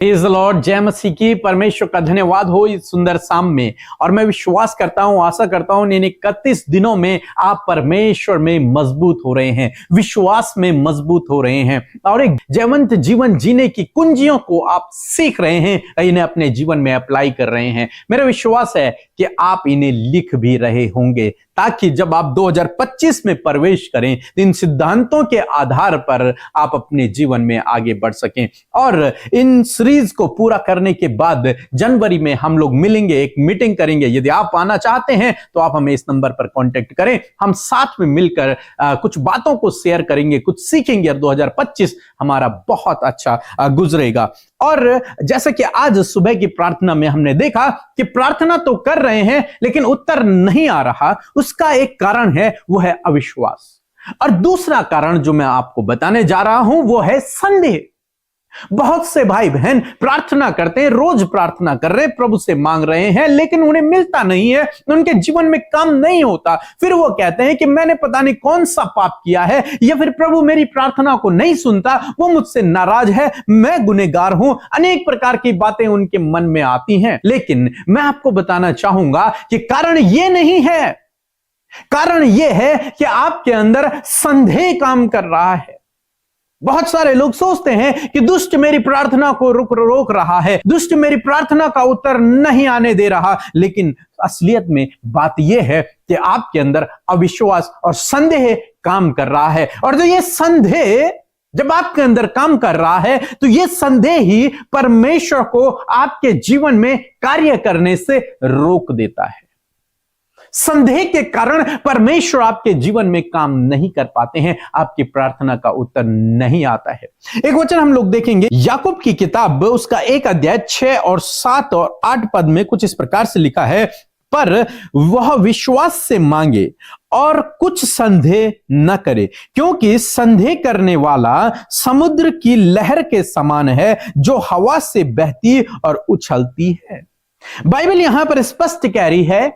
Praise the Lord, जय मसीह की। परमेश्वर का धन्यवाद हो इस सुंदर शाम में। और मैं विश्वास करता हूं, आशा करता हूं इन 31 दिनों में आप परमेश्वर में मजबूत हो रहे हैं, विश्वास में मजबूत हो रहे हैं और एक जयवंत जीवन जीने की कुंजियों को आप सीख रहे हैं, इन्हें अपने जीवन में अप्लाई कर रहे हैं। मेरा विश्वास है कि आप इन्हें लिख भी रहे होंगे ताकि जब आप 2025 में प्रवेश करें तो इन सिद्धांतों के आधार पर आप अपने जीवन में आगे बढ़ सकें। और इन सीरीज को पूरा करने के बाद जनवरी में हम लोग मिलेंगे, एक मीटिंग करेंगे। यदि आप आना चाहते हैं तो आप हमें इस नंबर पर कांटेक्ट करें, हम साथ में मिलकर कुछ बातों को शेयर करेंगे, कुछ सीखेंगे और 2025 हमारा बहुत अच्छा गुजरेगा। और जैसे कि आज सुबह की प्रार्थना में हमने देखा कि प्रार्थना तो कर रहे हैं लेकिन उत्तर नहीं आ रहा, उसका एक कारण है, वो है अविश्वास। और दूसरा कारण जो मैं आपको बताने जा रहा हूं वो है संदेह। बहुत से भाई बहन प्रार्थना करते हैं, रोज प्रार्थना कर रहे हैं, प्रभु से मांग रहे हैं, लेकिन उन्हें मिलता नहीं है, उनके जीवन में काम नहीं होता। फिर वो कहते हैं कि मैंने पता नहीं कौन सा पाप किया है, या फिर प्रभु मेरी प्रार्थना को नहीं सुनता, वो मुझसे नाराज है, मैं गुनहगार हूं। अनेक प्रकार की बातें उनके मन में आती हैं। लेकिन मैं आपको बताना चाहूंगा कि कारण ये नहीं है, कारण यह है कि आपके अंदर संदेह काम कर रहा है। बहुत सारे लोग सोचते हैं कि दुष्ट मेरी प्रार्थना को रोक रहा है, दुष्ट मेरी प्रार्थना का उत्तर नहीं आने दे रहा। लेकिन असलियत में बात यह है कि आपके अंदर अविश्वास और संदेह काम कर रहा है। और जो ये संदेह जब आपके अंदर काम कर रहा है तो ये संदेह ही परमेश्वर को आपके जीवन में कार्य करने से रोक देता है। संदेह के कारण परमेश्वर आपके जीवन में काम नहीं कर पाते हैं, आपकी प्रार्थना का उत्तर नहीं आता है। एक वचन हम लोग देखेंगे याकूब की किताब, उसका 1 अध्याय 6 और 7 और 8 पद में कुछ इस प्रकार से लिखा है, पर वह विश्वास से मांगे और कुछ संदेह न करे, क्योंकि संदेह करने वाला समुद्र की लहर के समान है जो हवा से बहती और उछलती है। बाइबल यहां पर स्पष्ट कह रही है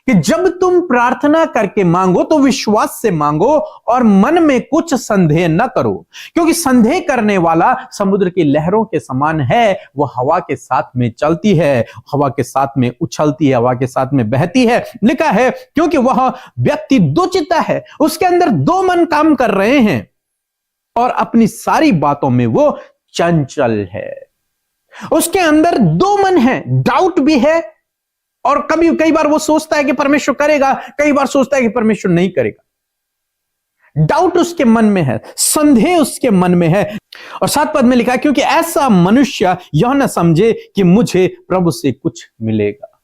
कि जब तुम प्रार्थना करके मांगो तो विश्वास से मांगो और मन में कुछ संदेह न करो, क्योंकि संदेह करने वाला समुद्र की लहरों के समान है, वो हवा के साथ में चलती है, हवा के साथ में उछलती है, हवा के साथ में बहती है। लिखा है क्योंकि वह व्यक्ति दुचित्ता है, उसके अंदर दो मन काम कर रहे हैं और अपनी सारी बातों में वो चंचल है। उसके अंदर दो मन है, डाउट भी है और कई बार वो सोचता है कि परमेश्वर करेगा, कई बार सोचता है कि परमेश्वर नहीं करेगा। डाउट उसके मन में है, संदेह उसके मन में है। और 7 पद में लिखा है, क्योंकि ऐसा मनुष्य यह न समझे कि मुझे प्रभु से कुछ मिलेगा।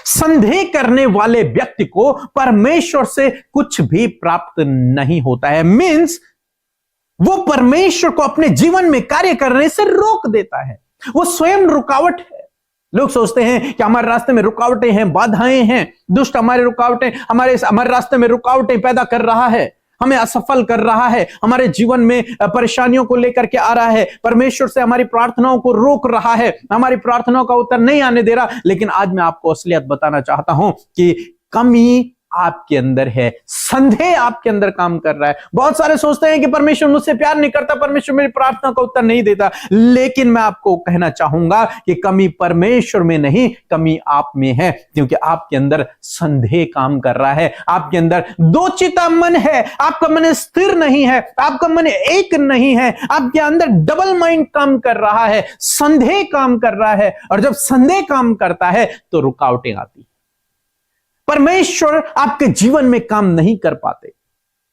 संदेह करने वाले व्यक्ति को परमेश्वर से कुछ भी प्राप्त नहीं होता है। मीन्स वो परमेश्वर को अपने जीवन में कार्य करने से रोक देता है, वो स्वयं रुकावट है। लोग सोचते हैं कि हमारे रास्ते में रुकावटें हैं, बाधाएं हैं, दुष्ट हमारे रास्ते में रुकावटें पैदा कर रहा है, हमें असफल कर रहा है, हमारे जीवन में परेशानियों को लेकर के आ रहा है, परमेश्वर से हमारी प्रार्थनाओं को रोक रहा है, हमारी प्रार्थनाओं का उत्तर नहीं आने दे रहा। लेकिन आज मैं आपको असलियत बताना चाहता हूं कि कमी आपके अंदर है, संदेह आपके अंदर काम कर रहा है। बहुत सारे सोचते हैं कि परमेश्वर मुझसे प्यार नहीं करता, परमेश्वर मेरी प्रार्थना का उत्तर नहीं देता। लेकिन मैं आपको कहना चाहूंगा कि कमी परमेश्वर में नहीं, कमी आप में है, क्योंकि आपके अंदर संदेह काम कर रहा है, आपके अंदर दोचिता मन है, आपका मन स्थिर नहीं है, आपका मन एक नहीं है, आपके अंदर डबल माइंड काम कर रहा है, संदेह काम कर रहा है। और जब संदेह काम करता है तो रुकावटें आती, परमेश्वर आपके जीवन में काम नहीं कर पाते।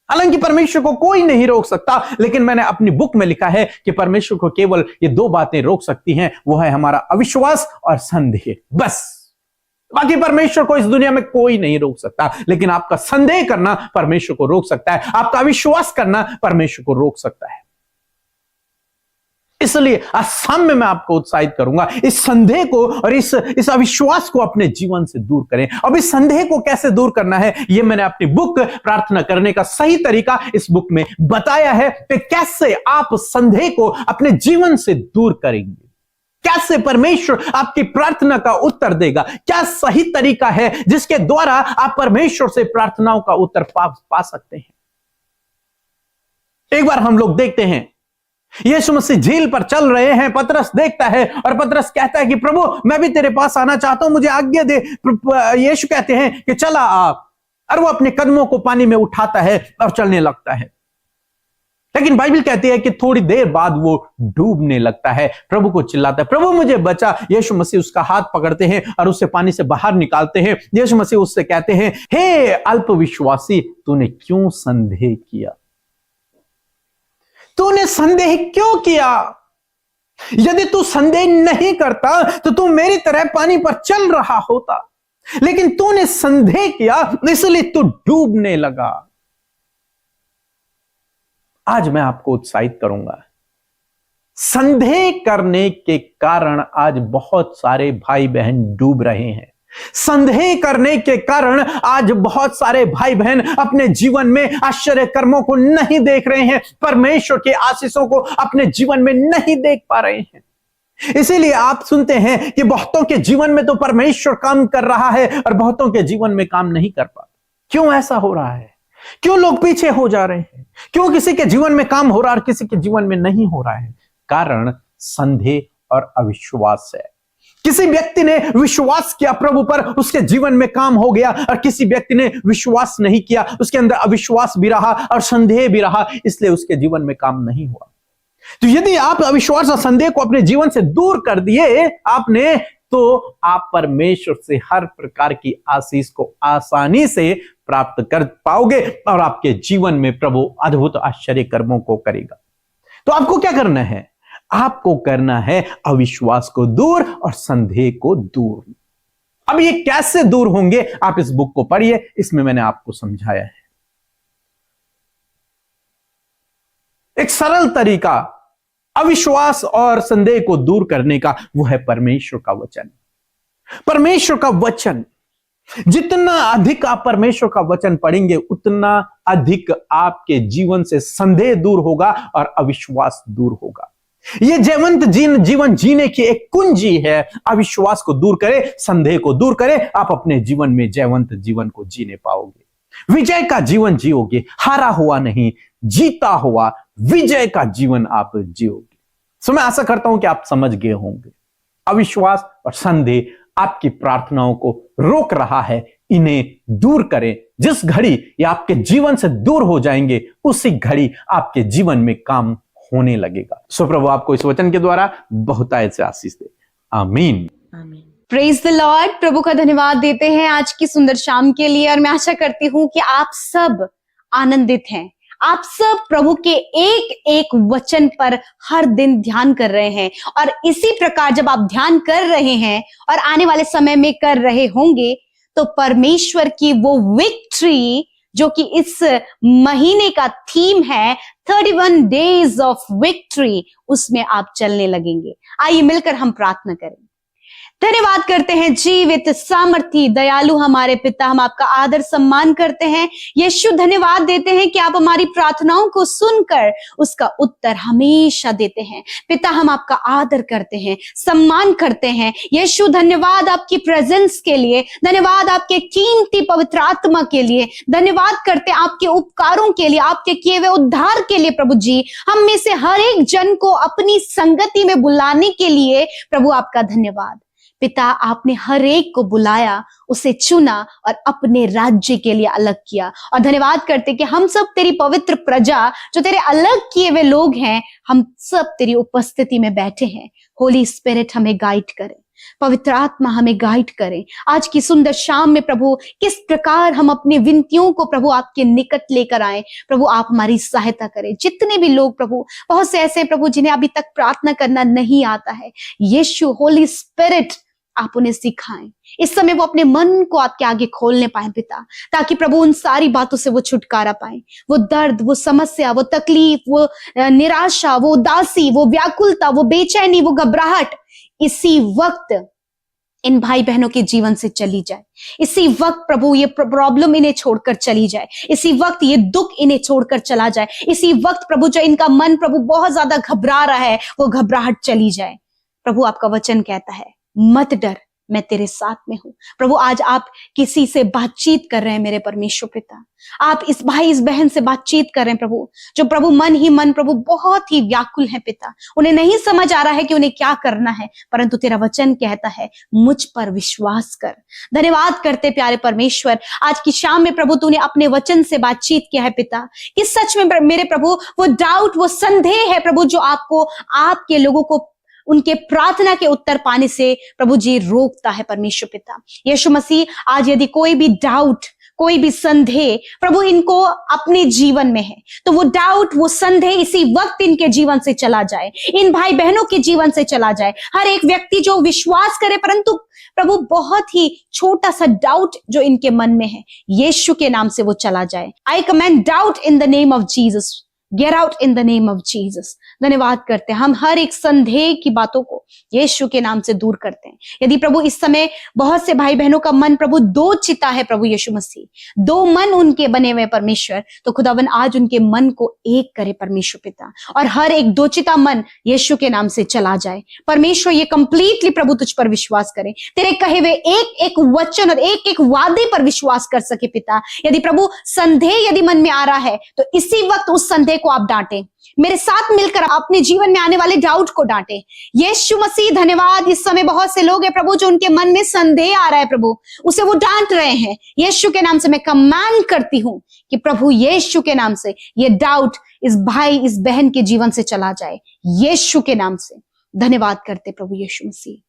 हालांकि परमेश्वर को कोई नहीं रोक सकता, लेकिन मैंने अपनी बुक में लिखा है कि परमेश्वर को केवल ये दो बातें रोक सकती हैं, वो है हमारा अविश्वास और संदेह, बस। बाकी परमेश्वर को इस दुनिया में कोई नहीं रोक सकता, लेकिन आपका संदेह करना परमेश्वर को रोक सकता है, आपका अविश्वास करना परमेश्वर को रोक सकता है। इसलिए आज शाम में मैं आपको उत्साहित करूंगा, इस संदेह को और इस अविश्वास को अपने जीवन से दूर करें। अब इस संदेह को कैसे दूर करना है, यह मैंने अपनी बुक प्रार्थना करने का सही तरीका इस बुक में बताया है कि कैसे आप संदेह को अपने जीवन से दूर करेंगे, कैसे परमेश्वर आपकी प्रार्थना का उत्तर देगा, क्या सही तरीका है जिसके द्वारा आप परमेश्वर से प्रार्थनाओं का उत्तर पा सकते हैं। एक बार हम लोग देखते हैं यीशु मसीह झील पर चल रहे हैं, पतरस देखता है और पतरस कहता है कि प्रभु मैं भी तेरे पास आना चाहता हूं, मुझे आज्ञा दे। यीशु कहते हैं कि चला आप, और वो अपने कदमों को पानी में उठाता है और चलने लगता है। लेकिन बाइबल कहती है कि थोड़ी देर बाद वो डूबने लगता है, प्रभु को चिल्लाता है, प्रभु मुझे बचा। यीशु मसीह उसका हाथ पकड़ते हैं और उससे पानी से बाहर निकालते हैं। यीशु मसीह उससे कहते हैं, हे अल्पविश्वासी, तूने क्यों संदेह किया? तूने संदेह क्यों किया? यदि तू संदेह नहीं करता तो तू मेरी तरह पानी पर चल रहा होता, लेकिन तूने संदेह किया इसलिए तू डूबने लगा। आज मैं आपको उत्साहित करूंगा। संदेह करने के कारण आज बहुत सारे भाई बहन डूब रहे हैं। संदेह करने के कारण आज बहुत सारे भाई बहन अपने जीवन में आश्चर्य कर्मों को नहीं देख रहे हैं, परमेश्वर के आशीषों को अपने जीवन में नहीं देख पा रहे हैं। इसीलिए आप सुनते हैं कि बहुतों के जीवन में तो परमेश्वर काम कर रहा है और बहुतों के जीवन में काम नहीं कर पाता। क्यों ऐसा हो रहा है? क्यों लोग पीछे हो जा रहे हैं? क्यों किसी के जीवन में काम हो रहा है और किसी के जीवन में नहीं हो रहा है? कारण संदेह और अविश्वास है। किसी व्यक्ति ने विश्वास किया प्रभु पर, उसके जीवन में काम हो गया, और किसी व्यक्ति ने विश्वास नहीं किया, उसके अंदर अविश्वास भी रहा और संदेह भी रहा, इसलिए उसके जीवन में काम नहीं हुआ। तो यदि आप अविश्वास और संदेह को अपने जीवन से दूर कर दिए आपने, तो आप परमेश्वर से हर प्रकार की आशीष को आसानी से प्राप्त कर पाओगे और आपके जीवन में प्रभु अद्भुत आश्चर्य कर्मों को करेगा। तो आपको क्या करना है? आपको करना है अविश्वास को दूर और संदेह को दूर। अब ये कैसे दूर होंगे? आप इस बुक को पढ़िए, इसमें मैंने आपको समझाया है। एक सरल तरीका अविश्वास और संदेह को दूर करने का, वो है परमेश्वर का वचन। परमेश्वर का वचन, जितना अधिक आप परमेश्वर का वचन पढ़ेंगे उतना अधिक आपके जीवन से संदेह दूर होगा और अविश्वास दूर होगा। यह जयवंत जीवन जीने की एक कुंजी है। अविश्वास को दूर करे, संदेह को दूर करे, आप अपने जीवन में जयवंत जीवन को जीने पाओगे। विजय का जीवन जियोगे, हारा हुआ नहीं, जीता हुआ विजय का जीवन आप जियोगे। सो मैं आशा करता हूं कि आप समझ गए होंगे। अविश्वास और संदेह आपकी प्रार्थनाओं को रोक रहा है, इन्हें दूर करें। जिस घड़ी ये आपके जीवन से दूर हो जाएंगे, उसी घड़ी आपके जीवन में काम होने लगेगा। सो प्रभु आपको इस वचन के द्वारा बहुतायत से आशीष दे। आमीन। Praise the Lord. प्रभु का धन्यवाद देते हैं आज की सुंदर शाम के लिए, और मैं आशा करती हूँ कि आप सब आनंदित हैं। आप सब प्रभु के एक एक वचन पर हर दिन ध्यान कर रहे हैं, और इसी प्रकार जब आप ध्यान कर रहे हैं और आने वाले समय में कर रहे होंगे, तो परमेश्वर की वो विक्ट्री जो कि इस महीने का थीम है 31 डेज ऑफ विक्ट्री, उसमें आप चलने लगेंगे। आइए मिलकर हम प्रार्थना करें। धन्यवाद करते हैं जीवित सामर्थी दयालु हमारे पिता, हम आपका आदर सम्मान करते हैं। यीशु धन्यवाद देते हैं कि आप हमारी प्रार्थनाओं को सुनकर उसका उत्तर हमेशा देते हैं। पिता हम आपका आदर करते हैं, सम्मान करते हैं। यीशु धन्यवाद आपकी प्रेजेंस के लिए, धन्यवाद आपके कीमती पवित्र आत्मा के लिए, धन्यवाद करते हैं आपके उपकारों के लिए, आपके किए हुए उद्धार के लिए। प्रभु जी हम में से हर एक जन को अपनी संगति में बुलाने के लिए प्रभु आपका धन्यवाद। पिता आपने हर एक को बुलाया, उसे चुना और अपने राज्य के लिए अलग किया, और धन्यवाद करते कि हम सब तेरी पवित्र प्रजा जो तेरे अलग किए हुए लोग हैं, हम सब तेरी उपस्थिति में बैठे हैं। होली स्पिरिट हमें गाइड करें, पवित्र आत्मा हमें गाइड करें। आज की सुंदर शाम में प्रभु किस प्रकार हम अपनी विनतियों को प्रभु आपके निकट लेकर आए, प्रभु आप हमारी सहायता करें। जितने भी लोग प्रभु, बहुत से ऐसे प्रभु जिन्हें अभी तक प्रार्थना करना नहीं आता है, यीशु होली स्पिरिट आप उन्हें सिखाएं। इस समय वो अपने मन को आपके आगे खोलने पाए पिता, ताकि प्रभु उन सारी बातों से वो छुटकारा पाए। वो दर्द, वो समस्या, वो तकलीफ, वो निराशा, वो उदासी, वो व्याकुलता, वो बेचैनी, वो घबराहट इसी वक्त इन भाई बहनों के जीवन से चली जाए। इसी वक्त प्रभु ये प्रॉब्लम इन्हें छोड़कर चली जाए। इसी वक्त ये दुख इन्हें छोड़कर चला जाए। इसी वक्त प्रभु जो इनका मन प्रभु बहुत ज्यादा घबरा रहा है, वो घबराहट चली जाए। प्रभु आपका वचन कहता है मत डर, मैं तेरे साथ में हूं। प्रभु आज आप किसी से बातचीत कर रहे हैं मेरे परमेश्वर पिता, आप इस भाई इस बहन से बातचीत कर रहे हैं प्रभु, जो प्रभु मन ही मन प्रभु बहुत ही व्याकुल है पिता, उन्हें नहीं समझ आ रहा है कि उन्हें क्या करना है, परंतु तेरा वचन कहता है मुझ पर विश्वास कर। धन्यवाद करते प्यारे परमेश्वर, आज की शाम में प्रभु तूने अपने वचन से बातचीत किया है पिता, कि सच में मेरे प्रभु वो डाउट, वो संदेह है प्रभु जो आपको, आपके लोगों को उनके प्रार्थना के उत्तर पाने से प्रभु जी रोकता है परमेश्वर पिता। यीशु मसीह, आज यदि कोई भी डाउट, कोई भी संदेह प्रभु इनको अपने जीवन में है, तो वो डाउट, वो संदेह इसी वक्त इनके जीवन से चला जाए, इन भाई बहनों के जीवन से चला जाए। हर एक व्यक्ति जो विश्वास करे परंतु प्रभु बहुत ही छोटा सा डाउट जो इनके मन में है, यीशु के नाम से वो चला जाए। आई commend doubt in the name of Jesus, get out in the name of Jesus. धन्यवाद करते हैं, हम हर एक संदेह की बातों को यीशु के नाम से दूर करते हैं। यदि प्रभु इस समय बहुत से भाई बहनों का मन प्रभु दो चिता है प्रभु यीशु मसीह, दो मन उनके बने हुए परमेश्वर, तो खुदावन आज उनके मन को एक करे परमेश्वर पिता, और हर एक दो चिता मन यीशु के नाम से चला जाए परमेश्वर। ये कंप्लीटली प्रभु तुझ पर विश्वास करे, तेरे कहे हुए एक एक वचन और एक एक वादे पर विश्वास कर सके पिता। यदि प्रभु संदेह यदि मन में आ रहा है तो इसी वक्त उस संदेह को आप डांटे, मेरे साथ मिलकर अपने जीवन में आने वाले डाउट को डांटे। यीशु मसीह धन्यवाद, इस समय बहुत से लोग हैं प्रभु जो उनके मन में संदेह आ रहा है प्रभु, उसे वो डांट रहे हैं। यीशु के नाम से मैं कमांड करती हूं कि प्रभु यीशु के नाम से ये डाउट इस भाई इस बहन के जीवन से चला जाए, यीशु के नाम से। धन्यवाद करते प्रभु यीशु मसीह।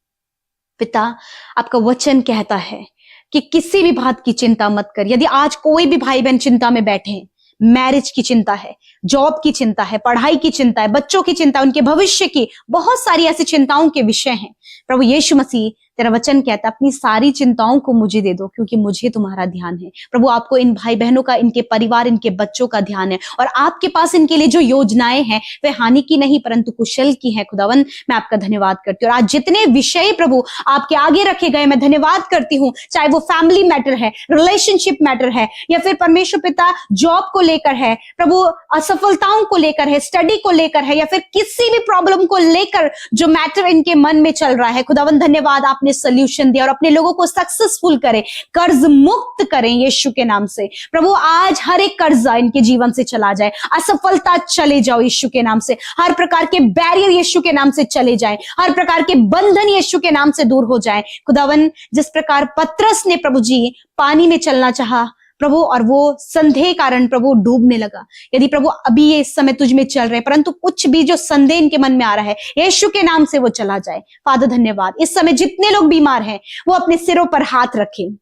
पिता, आपका वचन कहता है कि किसी भी बात की चिंता मत कर। यदि आज कोई भी भाई बहन चिंता में बैठे हैं, मैरिज की चिंता है, जॉब की चिंता है, पढ़ाई की चिंता है, बच्चों की चिंता, उनके भविष्य की, बहुत सारी ऐसी चिंताओं के विषय हैं प्रभु यीशु मसीह, तेरा वचन कहता है अपनी सारी चिंताओं को मुझे दे दो क्योंकि मुझे तुम्हारा ध्यान है। प्रभु आपको इन भाई बहनों का, इनके परिवार, इनके बच्चों का ध्यान है, और आपके पास इनके लिए जो योजनाएं हैं वे हानि की नहीं परंतु कुशल की है। खुदावन, मैं आपका धन्यवाद करती हूँ। और आज जितने विषय प्रभु आपके आगे रखे गए, मैं धन्यवाद करती हूँ, चाहे वो फैमिली मैटर है, रिलेशनशिप मैटर है, या फिर परमेश्वर पिता जॉब को लेकर है, प्रभु असफलताओं को लेकर है, स्टडी को लेकर है, या फिर किसी भी प्रॉब्लम को लेकर जो मैटर इनके मन में चल रहा है। खुदावन धन्यवाद, आपने सॉल्यूशन दिया और अपने लोगों को सक्सेसफुल करें, कर्ज मुक्त करें यीशु के नाम से। प्रभु आज हर एक कर्जा इनके जीवन से चला जाए, असफलता चले जाओ यीशु के नाम से, हर प्रकार के बैरियर यीशु के नाम से चले जाए, हर प्रकार के बंधन यीशु के नाम से दूर हो जाए। खुदावन, जिस प्रकार पतरस ने प्रभु जी पानी में चलना चाहा प्रभु और वो संदेह कारण प्रभु डूबने लगा, यदि प्रभु अभी ये इस समय तुझ में चल रहे परंतु कुछ भी जो संदेह इनके मन में आ रहा है, यीशु के नाम से वो चला जाए। फादर धन्यवाद, इस समय जितने लोग बीमार हैं वो अपने सिरों पर हाथ रखें।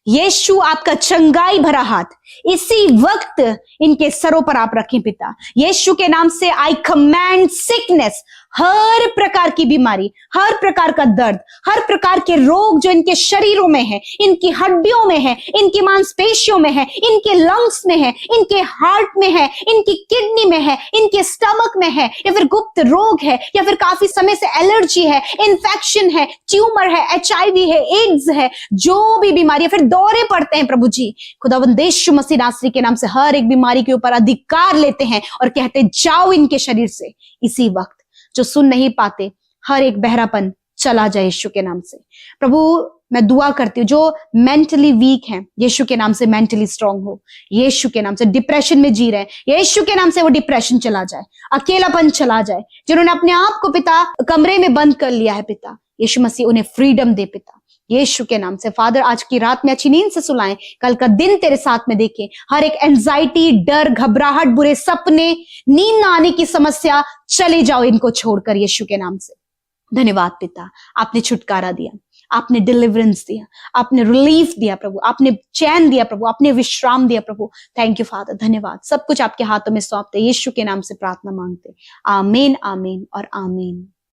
यीशु आपका चंगाई भरा हाथ इसी वक्त इनके सरों पर आप रखें पिता, यीशु के नाम से। आई कमांड सिकनेस, हर प्रकार की बीमारी, हर प्रकार का दर्द, हर प्रकार के रोग जो इनके शरीरों में है, इनकी हड्डियों में है, इनकी मांसपेशियों में है, इनके लंग्स में है, इनके हार्ट में है, इनकी किडनी में है, इनके स्टमक में है, या फिर गुप्त रोग है, या फिर काफी समय से एलर्जी है, इन्फेक्शन है, ट्यूमर है, HIV है, एड्स है, जो भी बीमारी है, फिर दौरे पड़ते हैं प्रभु जी, खुदावंद यीशु मसीह नासरी के नाम से हर एक बीमारी के ऊपर अधिकार लेते हैं और कहते जाओ इनके शरीर से। इसी वक्त जो सुन नहीं पाते, हर एक बहरापन चला जाए यीशु के नाम से। प्रभु मैं दुआ करती हूँ जो मेंटली वीक हैं, यीशु के नाम से मेंटली स्ट्रांग हो, यीशु के नाम से। डिप्रेशन में जी रहे हैं, यीशु के नाम से वो डिप्रेशन चला जाए, अकेलापन चला जाए। जिन्होंने अपने आप को पिता कमरे में बंद कर लिया है पिता, यीशु मसीह उन्हें फ्रीडम दे पिता, यीशु के नाम से। फादर आज की रात में अच्छी नींद से सुलाएं, कल का दिन तेरे साथ में देखें। हर एक एंजाइटी, डर, घबराहट, बुरे सपने, नींद ना आने की समस्या चले जाओ इनको छोड़कर यीशु के नाम से। धन्यवाद पिता, आपने छुटकारा दिया, आपने डिलीवरेंस दिया, आपने रिलीफ दिया प्रभु, आपने चैन दिया प्रभु, आपने विश्राम दिया प्रभु। थैंक यू फादर, धन्यवाद। सब कुछ आपके हाथों में सौंपते यीशु के नाम से प्रार्थना मांगते, आमीन आमीन और आमीन।